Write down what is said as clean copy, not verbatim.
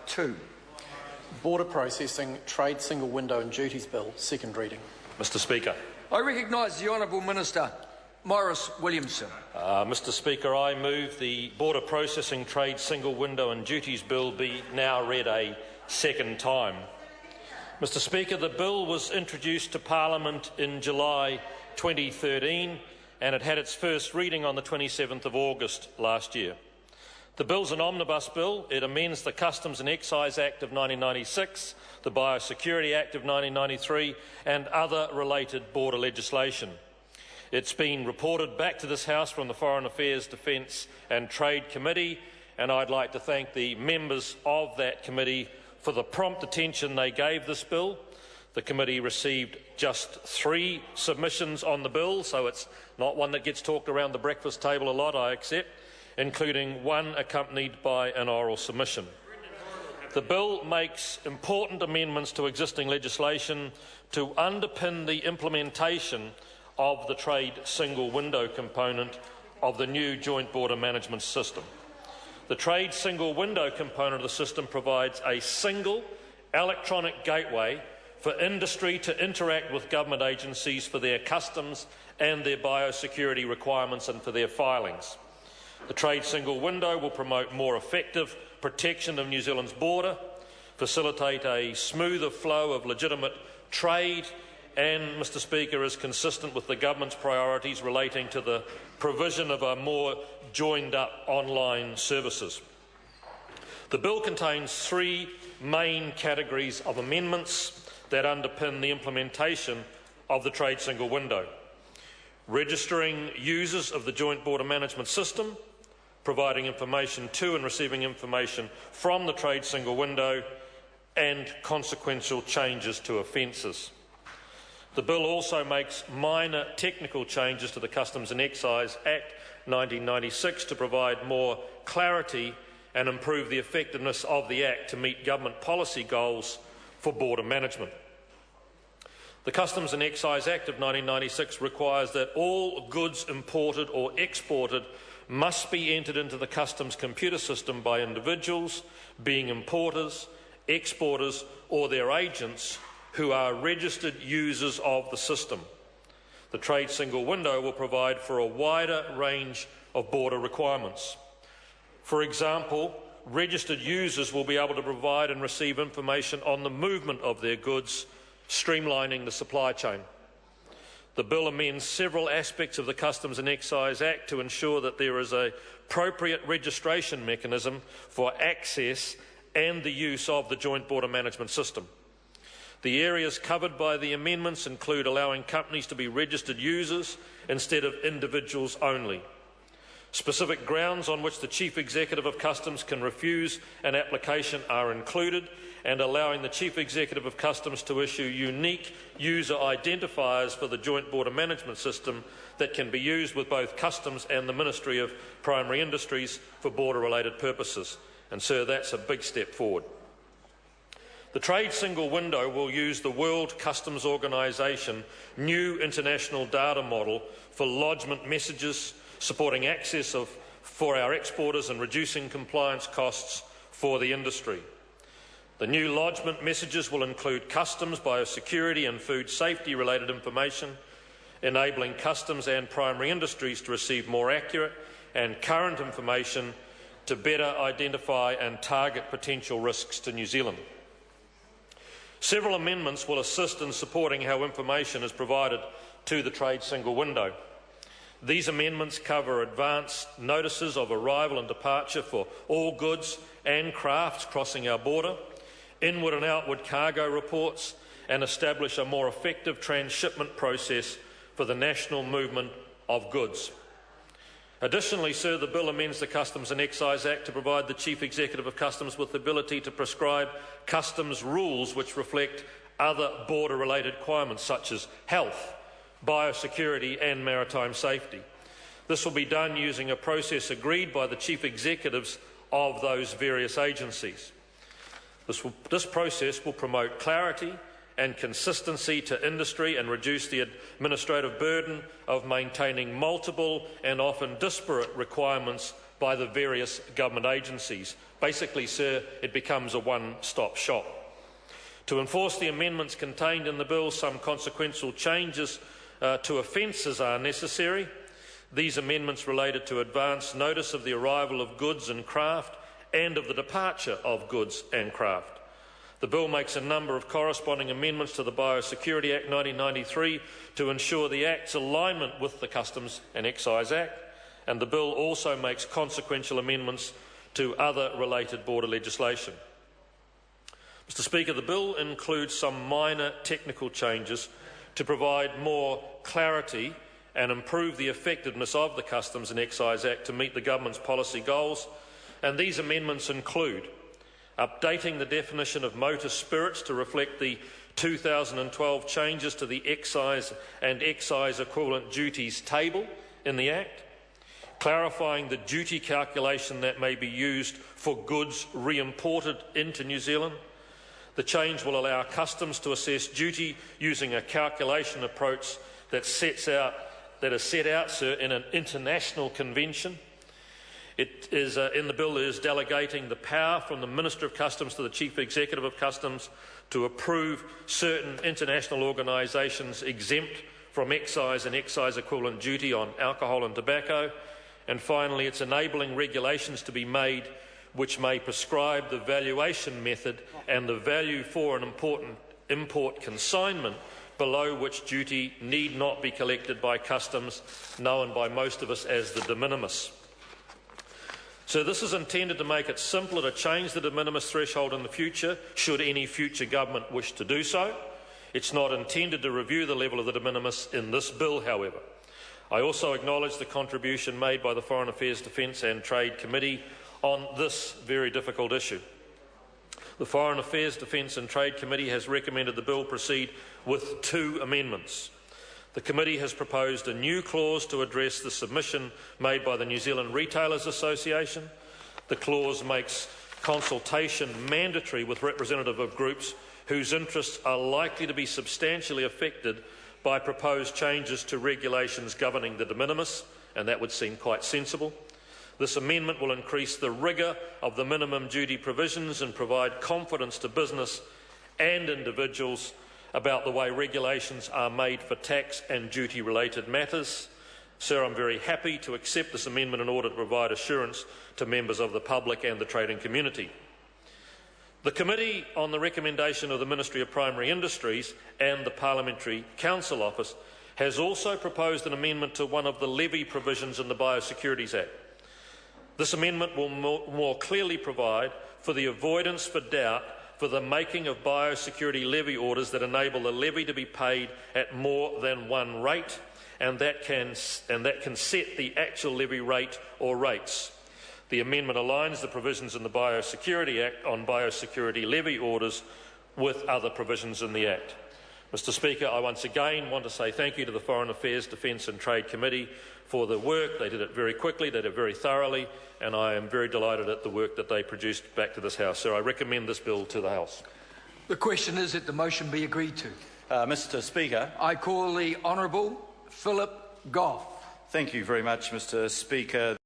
2. Border Processing, Trade Single Window and Duties Bill, second reading. Mr Speaker. I recognise the Honourable Minister Maurice Williamson. Mr Speaker, I move the Border Processing, Trade Single Window and Duties Bill be now read a second time. Mr Speaker, the bill was introduced to Parliament in July 2013 and it had its first reading on the 27th of August last year. The bill is an omnibus bill. It amends the Customs and Excise Act of 1996, the Biosecurity Act of 1993 and other related border legislation. It's been reported back to this House from the Foreign Affairs, Defence and Trade Committee, and I'd like to thank the members of that committee for the prompt attention they gave this bill. The committee received just 3 submissions on the bill, so it's not one that gets talked around the breakfast table a lot, I accept, including one accompanied by an oral submission. The bill makes important amendments to existing legislation to underpin the implementation of the trade single window component of the new joint border management system. The trade single window component of the system provides a single electronic gateway for industry to interact with government agencies for their customs and their biosecurity requirements and for their filings. The trade single window will promote more effective protection of New Zealand's border, facilitate a smoother flow of legitimate trade and, Mr Speaker, is consistent with the government's priorities relating to the provision of a more joined-up online services. The bill contains 3 main categories of amendments that underpin the implementation of the trade single window: registering users of the joint border management system, providing information to and receiving information from the trade single window, and consequential changes to offences. The bill also makes minor technical changes to the Customs and Excise Act 1996 to provide more clarity and improve the effectiveness of the Act to meet government policy goals for border management. The Customs and Excise Act of 1996 requires that all goods imported or exported must be entered into the customs computer system by individuals, being importers, exporters or their agents who are registered users of the system. The trade single window will provide for a wider range of border requirements. For example, registered users will be able to provide and receive information on the movement of their goods, streamlining the supply chain. The bill amends several aspects of the Customs and Excise Act to ensure that there is an appropriate registration mechanism for access and the use of the joint border management system. The areas covered by the amendments include allowing companies to be registered users instead of individuals only. Specific grounds on which the Chief Executive of Customs can refuse an application are included, and allowing the Chief Executive of Customs to issue unique user identifiers for the joint border management system that can be used with both Customs and the Ministry of Primary Industries for border-related purposes. And, sir, that's a big step forward. The trade single window will use the World Customs Organisation new international data model for lodgement messages, supporting access for our exporters and reducing compliance costs for the industry. The new lodgement messages will include customs, biosecurity and food safety related information, enabling customs and primary industries to receive more accurate and current information to better identify and target potential risks to New Zealand. Several amendments will assist in supporting how information is provided to the trade single window. These amendments cover advance notices of arrival and departure for all goods and crafts crossing our border, inward and outward cargo reports, and establish a more effective transshipment process for the national movement of goods. Additionally, sir, the bill amends the Customs and Excise Act to provide the Chief Executive of Customs with the ability to prescribe customs rules which reflect other border-related requirements such as health, biosecurity and maritime safety. This will be done using a process agreed by the Chief Executives of those various agencies. This process will promote clarity and consistency to industry and reduce the administrative burden of maintaining multiple and often disparate requirements by the various government agencies. Basically, sir, it becomes a one-stop shop. To enforce the amendments contained in the bill, some consequential changes to offences are necessary. These amendments related to advance notice of the arrival of goods and craft and of the departure of goods and craft. The bill makes a number of corresponding amendments to the Biosecurity Act 1993 to ensure the Act's alignment with the Customs and Excise Act, and the bill also makes consequential amendments to other related border legislation. Mr. Speaker, the bill includes some minor technical changes to provide more clarity and improve the effectiveness of the Customs and Excise Act to meet the government's policy goals, and these amendments include updating the definition of motor spirits to reflect the 2012 changes to the excise and excise equivalent duties table in the Act, clarifying the duty calculation that may be used for goods re-imported into New Zealand. The change will allow customs to assess duty using a calculation approach that is set out, sir, in an international convention. It is in the bill is delegating the power from the Minister of Customs to the Chief Executive of Customs to approve certain international organisations exempt from excise and excise equivalent duty on alcohol and tobacco. And finally, it's enabling regulations to be made which may prescribe the valuation method and the value for an import consignment below which duty need not be collected by customs, known by most of us as the de minimis. So this is intended to make it simpler to change the de minimis threshold in the future, should any future government wish to do so. It's not intended to review the level of the de minimis in this bill, however. I also acknowledge the contribution made by the Foreign Affairs, Defence and Trade Committee on this very difficult issue. The Foreign Affairs, Defence and Trade Committee has recommended the bill proceed with 2 amendments. The committee has proposed a new clause to address the submission made by the New Zealand Retailers Association. The clause makes consultation mandatory with representatives of groups whose interests are likely to be substantially affected by proposed changes to regulations governing the de minimis, and that would seem quite sensible. This amendment will increase the rigour of the minimum duty provisions and provide confidence to business and individuals about the way regulations are made for tax and duty-related matters. Sir, I'm very happy to accept this amendment in order to provide assurance to members of the public and the trading community. The Committee, on the recommendation of the Ministry of Primary Industries and the Parliamentary Council Office, has also proposed an amendment to one of the levy provisions in the Biosecurities Act. This amendment will more clearly provide for the avoidance for doubt for the making of biosecurity levy orders that enable the levy to be paid at more than one rate, and that can set the actual levy rate or rates. The amendment aligns the provisions in the Biosecurity Act on biosecurity levy orders with other provisions in the Act. Mr. Speaker, I once again want to say thank you to the Foreign Affairs, Defence and Trade Committee for the work. They did it very quickly, they did it very thoroughly, and I am very delighted at the work that they produced back to this House. Sir, I recommend this bill to the House. The question is that the motion be agreed to. Mr. Speaker. I call the Honourable Philip Goff. Thank you very much, Mr. Speaker.